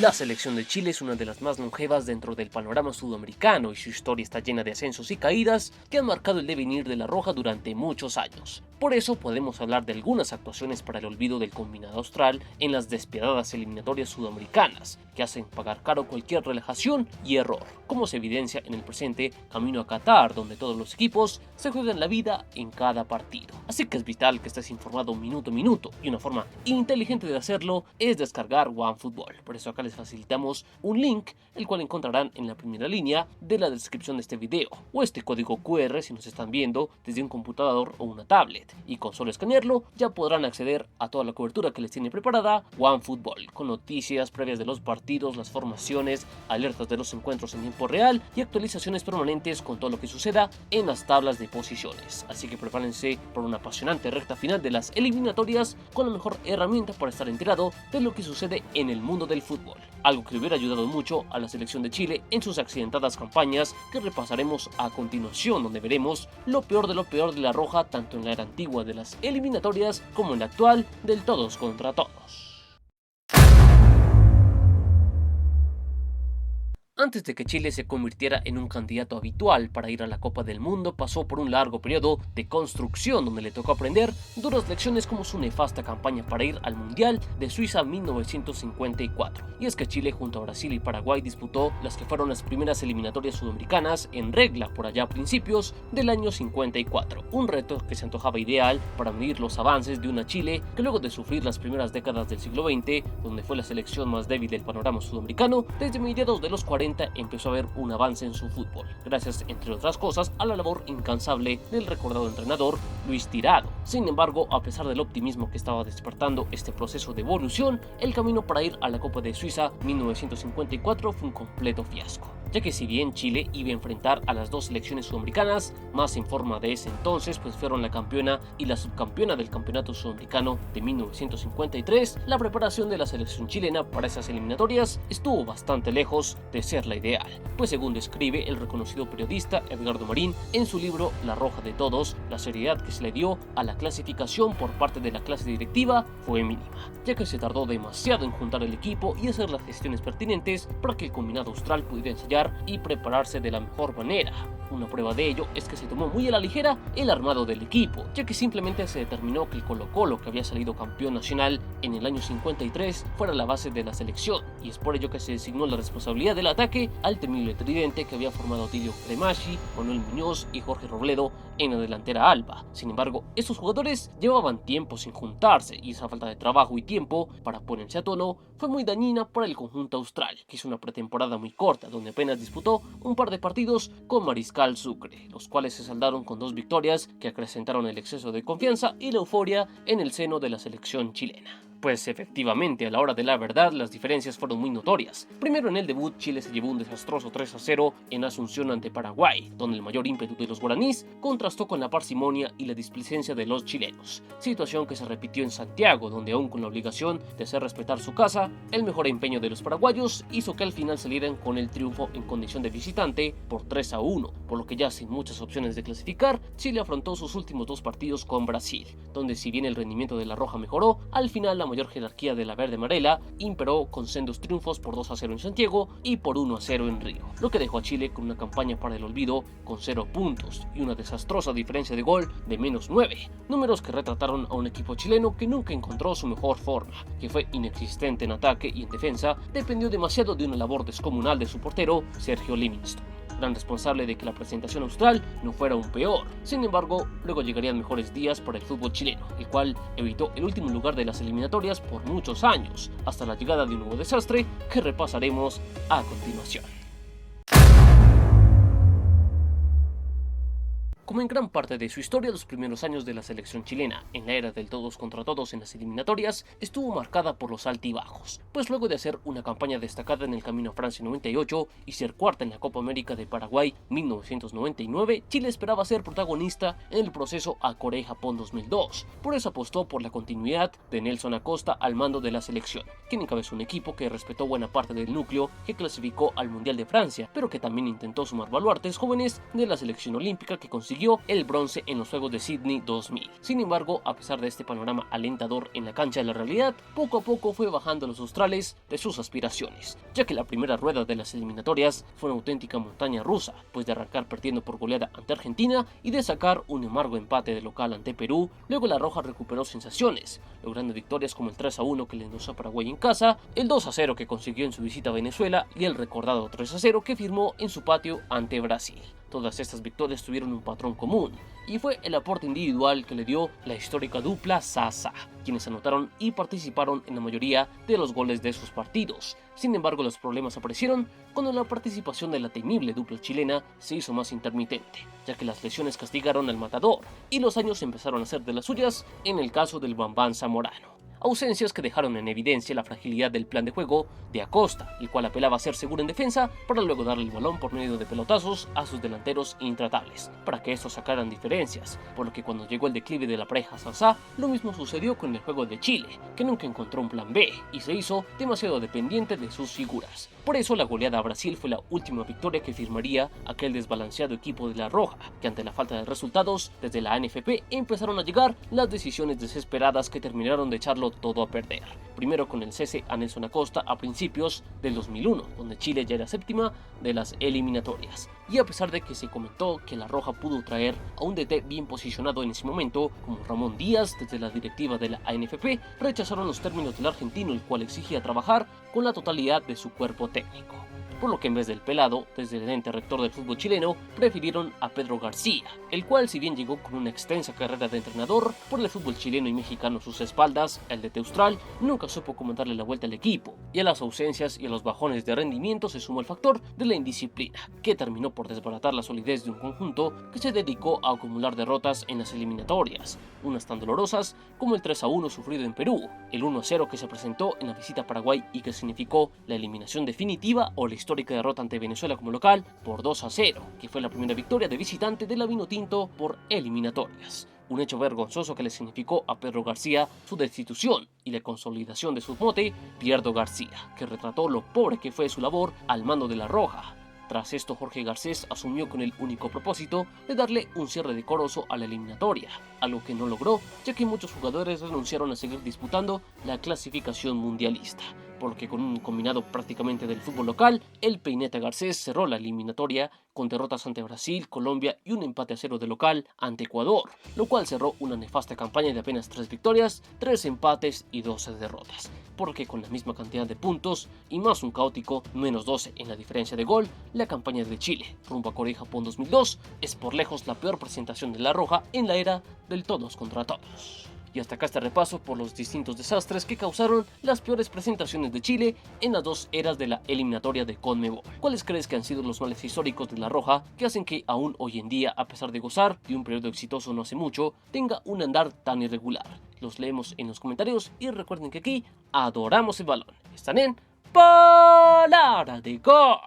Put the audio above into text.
La selección de Chile es una de las más longevas dentro del panorama sudamericano y su historia está llena de ascensos y caídas que han marcado el devenir de la Roja durante muchos años. Por eso podemos hablar de algunas actuaciones para el olvido del combinado austral en las despiadadas eliminatorias sudamericanas, que hacen pagar caro cualquier relajación y error, como se evidencia en el presente camino a Qatar, donde todos los equipos se juegan la vida en cada partido. Así que es vital que estés informado minuto a minuto, y una forma inteligente de hacerlo es descargar OneFootball. Por eso acá les facilitamos un link, el cual encontrarán en la primera línea de la descripción de este video, o este código QR si nos están viendo desde un computador o una tablet, y con solo escanearlo ya podrán acceder a toda la cobertura que les tiene preparada OneFootball, con noticias previas de los partidos, las formaciones, alertas de los encuentros en tiempo real y actualizaciones permanentes con todo lo que suceda en las tablas de posiciones. Así que prepárense por una apasionante recta final de las eliminatorias con la mejor herramienta para estar enterado de lo que sucede en el mundo del fútbol. Algo que le hubiera ayudado mucho a la selección de Chile en sus accidentadas campañas que repasaremos a continuación, donde veremos lo peor de la Roja tanto en la era antigua de las eliminatorias como en la actual del todos contra todos. Antes de que Chile se convirtiera en un candidato habitual para ir a la Copa del Mundo, pasó por un largo periodo de construcción donde le tocó aprender duras lecciones como su nefasta campaña para ir al Mundial de Suiza 1954. Y es que Chile junto a Brasil y Paraguay disputó las que fueron las primeras eliminatorias sudamericanas en regla por allá a principios del año 54. Un reto que se antojaba ideal para medir los avances de una Chile que luego de sufrir las primeras décadas del siglo XX, donde fue la selección más débil del panorama sudamericano, desde mediados de los 40 empezó a ver un avance en su fútbol, gracias entre otras cosas a la labor incansable del recordado entrenador Luis Tirado. Sin embargo, a pesar del optimismo que estaba despertando este proceso de evolución, el camino para ir a la Copa de Suiza 1954 fue un completo fiasco, ya que si bien Chile iba a enfrentar a las dos selecciones sudamericanas más en forma de ese entonces, pues fueron la campeona y la subcampeona del campeonato sudamericano de 1953, la preparación de la selección chilena para esas eliminatorias estuvo bastante lejos de ser la ideal, pues según describe el reconocido periodista Edgardo Marín en su libro La Roja de Todos, la seriedad que se le dio a la clasificación por parte de la clase directiva fue mínima, ya que se tardó demasiado en juntar el equipo y hacer las gestiones pertinentes para que el combinado austral pudiera ensayar y prepararse de la mejor manera. Una prueba de ello es que se tomó muy a la ligera el armado del equipo, ya que simplemente se determinó que el Colo-Colo, que había salido campeón nacional en el año 53, fuera la base de la selección, y es por ello que se designó la responsabilidad del ataque al temible tridente que había formado Tilio Cremachi, Manuel Muñoz y Jorge Robledo en la delantera alba. Sin embargo, estos jugadores llevaban tiempo sin juntarse y esa falta de trabajo y tiempo para ponerse a tono fue muy dañina para el conjunto austral, que hizo una pretemporada muy corta donde apenas disputó un par de partidos con Mariscal Sucre, los cuales se saldaron con 2 victorias que acrecentaron el exceso de confianza y la euforia en el seno de la selección chilena. Pues efectivamente, a la hora de la verdad, las diferencias fueron muy notorias. Primero en el debut, Chile se llevó un desastroso 3-0 en Asunción ante Paraguay, donde el mayor ímpetu de los guaraníes contrastó con la parsimonia y la displicencia de los chilenos. Situación que se repitió en Santiago, donde aún con la obligación de hacer respetar su casa, el mejor empeño de los paraguayos hizo que al final salieran con el triunfo en condición de visitante por 3-1, por lo que ya sin muchas opciones de clasificar, Chile afrontó sus últimos 2 partidos con Brasil, donde si bien el rendimiento de la Roja mejoró, al final la mayor jerarquía de la verde amarela imperó con sendos triunfos por 2-0 en Santiago y por 1-0 en Río, lo que dejó a Chile con una campaña para el olvido con 0 puntos y una desastrosa diferencia de gol de -9, números que retrataron a un equipo chileno que nunca encontró su mejor forma, que fue inexistente en ataque y en defensa, dependió demasiado de una labor descomunal de su portero Sergio Livingston, gran responsable de que la presentación austral no fuera aún peor. Sin embargo, luego llegarían mejores días para el fútbol chileno, el cual evitó el último lugar de las eliminatorias por muchos años, hasta la llegada de un nuevo desastre que repasaremos a continuación. Como en gran parte de su historia, los primeros años de la selección chilena, en la era del todos contra todos en las eliminatorias, estuvo marcada por los altibajos, pues luego de hacer una campaña destacada en el camino a Francia 98 y ser cuarta en la Copa América de Paraguay 1999, Chile esperaba ser protagonista en el proceso a Corea y Japón 2002. Por eso apostó por la continuidad de Nelson Acosta al mando de la selección, quien encabezó un equipo que respetó buena parte del núcleo que clasificó al Mundial de Francia, pero que también intentó sumar baluartes jóvenes de la selección olímpica que consiguió consiguió el bronce en los Juegos de Sydney 2000. Sin embargo, a pesar de este panorama alentador en la cancha de la realidad, poco a poco fue bajando los australes de sus aspiraciones, ya que la primera rueda de las eliminatorias fue una auténtica montaña rusa, pues de arrancar perdiendo por goleada ante Argentina y de sacar un amargo empate de local ante Perú, luego la Roja recuperó sensaciones, logrando victorias como el 3-1 que le endosó a Paraguay en casa, el 2-0 que consiguió en su visita a Venezuela y el recordado 3-0 que firmó en su patio ante Brasil. Todas estas victorias tuvieron un patrón común, y fue el aporte individual que le dio la histórica dupla Sasa, quienes anotaron y participaron en la mayoría de los goles de sus partidos. Sin embargo, los problemas aparecieron cuando la participación de la temible dupla chilena se hizo más intermitente, ya que las lesiones castigaron al matador, y los años empezaron a ser de las suyas en el caso del Bambán Zamorano. Ausencias que dejaron en evidencia la fragilidad del plan de juego de Acosta, el cual apelaba a ser seguro en defensa para luego darle el balón por medio de pelotazos a sus delanteros intratables, para que estos sacaran diferencias, por lo que cuando llegó el declive de la pareja Sasa, lo mismo sucedió con el juego de Chile, que nunca encontró un plan B y se hizo demasiado dependiente de sus figuras. Por eso la goleada a Brasil fue la última victoria que firmaría aquel desbalanceado equipo de la Roja, que ante la falta de resultados desde la ANFP empezaron a llegar las decisiones desesperadas que terminaron de echarlo todo a perder. Primero con el cese a Nelson Acosta a principios del 2001, donde Chile ya era séptima de las eliminatorias. Y a pesar de que se comentó que la Roja pudo traer a un DT bien posicionado en ese momento, como Ramón Díaz, desde la directiva de la ANFP, rechazaron los términos del argentino, el cual exigía trabajar con la totalidad de su cuerpo técnico. Por lo que en vez del pelado, desde el ente rector del fútbol chileno, prefirieron a Pedro García, el cual, si bien llegó con una extensa carrera de entrenador por el fútbol chileno y mexicano a sus espaldas, el DT austral nunca supo cómo darle la vuelta al equipo, y a las ausencias y a los bajones de rendimiento se sumó el factor de la indisciplina, que terminó por desbaratar la solidez de un conjunto que se dedicó a acumular derrotas en las eliminatorias, unas tan dolorosas como el 3-1 sufrido en Perú, el 1-0 que se presentó en la visita a Paraguay y que significó la eliminación definitiva, o la histórica derrota ante Venezuela como local por 2-0, que fue la primera victoria de visitante de la Vinotinto por eliminatorias. Un hecho vergonzoso que le significó a Pedro García su destitución y la consolidación de su mote, Pierdo García, que retrató lo pobre que fue su labor al mando de la Roja. Tras esto, Jorge Garcés asumió con el único propósito de darle un cierre decoroso a la eliminatoria, algo que no logró, ya que muchos jugadores renunciaron a seguir disputando la clasificación mundialista, por lo que con un combinado prácticamente del fútbol local, el Peineta Garcés cerró la eliminatoria con derrotas ante Brasil, Colombia y un empate a 0 de local ante Ecuador, lo cual cerró una nefasta campaña de apenas 3 victorias, 3 empates y 12 derrotas, porque con la misma cantidad de puntos y más un caótico menos 12 en la diferencia de gol, la campaña de Chile rumbo a Corea y Japón 2002 es por lejos la peor presentación de la Roja en la era del todos contra todos. Y hasta acá este repaso por los distintos desastres que causaron las peores presentaciones de Chile en las dos eras de la eliminatoria de CONMEBOL. ¿Cuáles crees que han sido los males históricos de la Roja que hacen que aún hoy en día, a pesar de gozar de un periodo exitoso no hace mucho, tenga un andar tan irregular? Los leemos en los comentarios y recuerden que aquí adoramos el balón. Están en Palabra de Gol.